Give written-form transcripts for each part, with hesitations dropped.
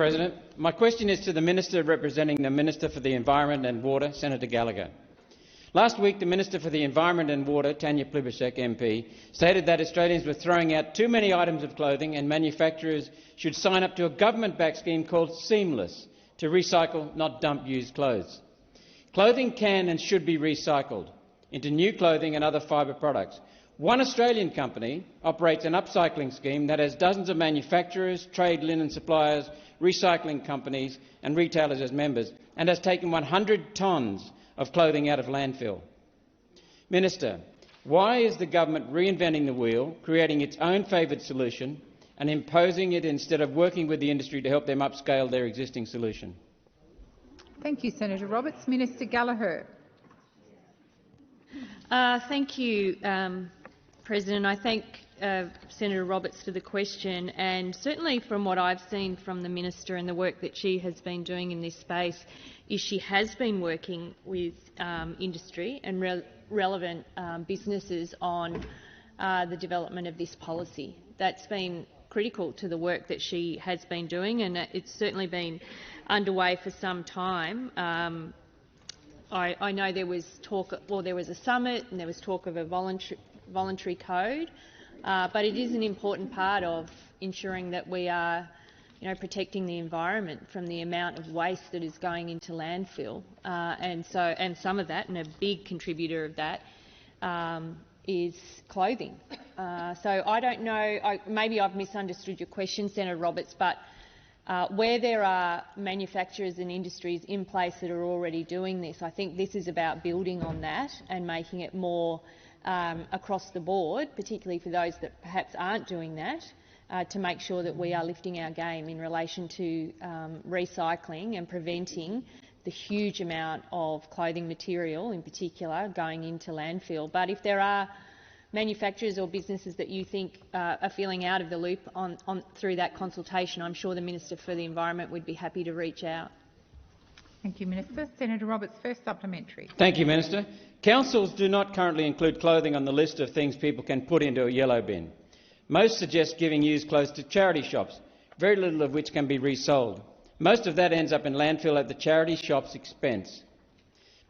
President, my question is to the Minister representing the Minister for the Environment and Water, Senator Gallagher. Last week, the Minister for the Environment and Water, Tanya Plibersek MP, stated that Australians were throwing out too many items of clothing and manufacturers should sign up to a government-backed scheme called Seamless to recycle, not dump used clothes. Clothing can and should be recycled into new clothing and other fibre products. One Australian company operates an upcycling scheme that has dozens of manufacturers, trade linen suppliers, recycling companies and retailers as members, and has taken 100 tonnes of clothing out of landfill. Minister, why is the government reinventing the wheel, creating its own favoured solution and imposing it instead of working with the industry to help them upscale their existing solution? Thank you, Senator Roberts. Minister Gallagher. Thank you, President. I thank Senator Roberts for the question, and certainly from what I've seen from the Minister and the work that she has been doing in this space is she has been working with industry and relevant businesses on the development of this policy. That's been critical to the work that she has been doing, and it's certainly been underway for some time. I know there was talk, well, there was a summit and there was talk of a voluntary code, but it is an important part of ensuring that we are, protecting the environment from the amount of waste that is going into landfill, and some of that, and a big contributor of that, is clothing. So I don't know. Maybe I've misunderstood your question, Senator Roberts, but where there are manufacturers and industries in place that are already doing this, I think this is about building on that and making it more across the board, particularly for those that perhaps aren't doing that, to make sure that we are lifting our game in relation to recycling and preventing the huge amount of clothing material in particular going into landfill. But if there are manufacturers or businesses that you think are feeling out of the loop through that consultation, I'm sure the Minister for the Environment would be happy to reach out. Thank you, Minister. Senator Roberts, first supplementary. Thank you, Minister. Councils do not currently include clothing on the list of things people can put into a yellow bin. Most suggest giving used clothes to charity shops, very little of which can be resold. Most of that ends up in landfill at the charity shop's expense.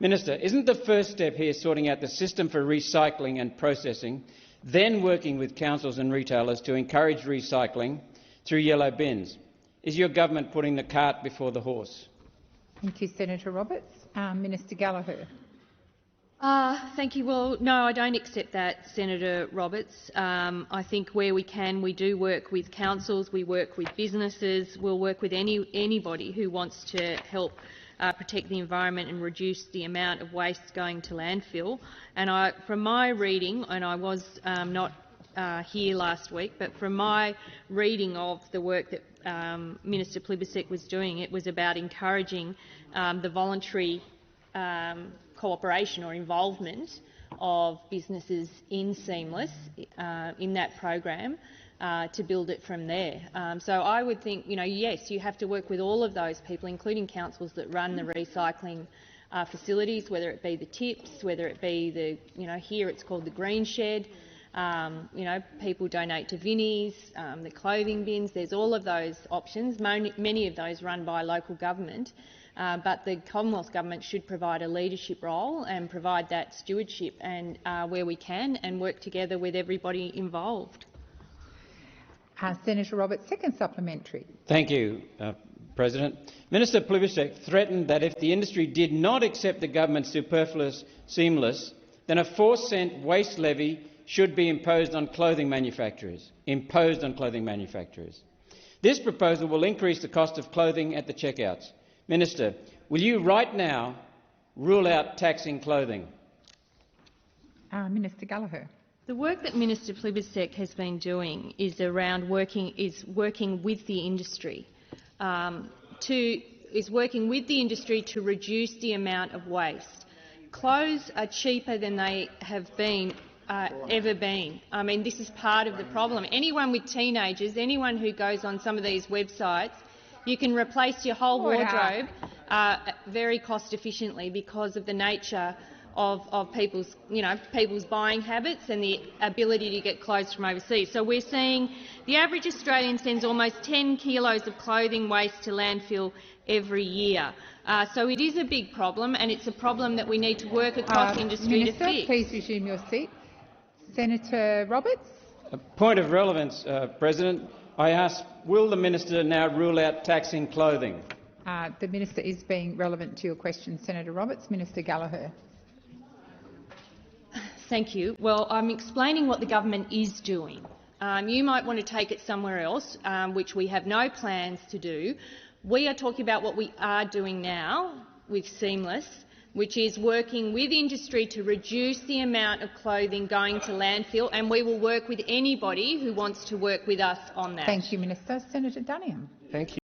Minister, isn't the first step here sorting out the system for recycling and processing, then working with councils and retailers to encourage recycling through yellow bins? Is your government putting the cart before the horse? Thank you, Senator Roberts. Minister Gallagher. Thank you. Well, no, I don't accept that, Senator Roberts. I think where we can, we do work with councils, we work with businesses, we'll work with anybody who wants to help protect the environment and reduce the amount of waste going to landfill. And from my reading, and I was not here last week, but from my reading of the work that Minister Plibersek was doing, it was about encouraging the voluntary cooperation or involvement of businesses in Seamless in that program to build it from there. So I would think, yes, you have to work with all of those people, including councils that run the recycling facilities, whether it be the tips, whether it be the, here it's called the green shed. People donate to Vinnie's, the clothing bins. There's all of those options, many of those run by local government. But the Commonwealth Government should provide a leadership role and provide that stewardship and where we can, and work together with everybody involved. Senator Roberts, second supplementary. Thank you, President. Minister Plibersek threatened that if the industry did not accept the government's superfluous Seamless, then a 4-cent waste levy should be imposed on clothing manufacturers. This proposal will increase the cost of clothing at the checkouts. Minister, will you right now rule out taxing clothing? Minister Gallagher. The work that Minister Plibersek has been doing is working with the industry to reduce the amount of waste. Clothes are cheaper than they have been ever been. I mean, this is part of the problem. Anyone with teenagers, anyone who goes on some of these websites, you can replace your whole wardrobe very cost efficiently because of the nature people's, people's buying habits and the ability to get clothes from overseas. So we're seeing the average Australian sends almost 10 kilos of clothing waste to landfill every year. So it is a big problem, and it's a problem that we need to work across industry Minister, to fix. please resume your seat. Senator Roberts. A point of relevance, President. I ask, will the minister now rule out taxing clothing? The minister is being relevant to your question, Senator Roberts. Minister Gallagher. Thank you. Well, I'm explaining what the government is doing. You might want to take it somewhere else, which we have no plans to do. We are talking about what we are doing now with Seamless, which is working with industry to reduce the amount of clothing going to landfill, and we will work with anybody who wants to work with us on that. Thank you, Minister. Senator Duniam. Thank you.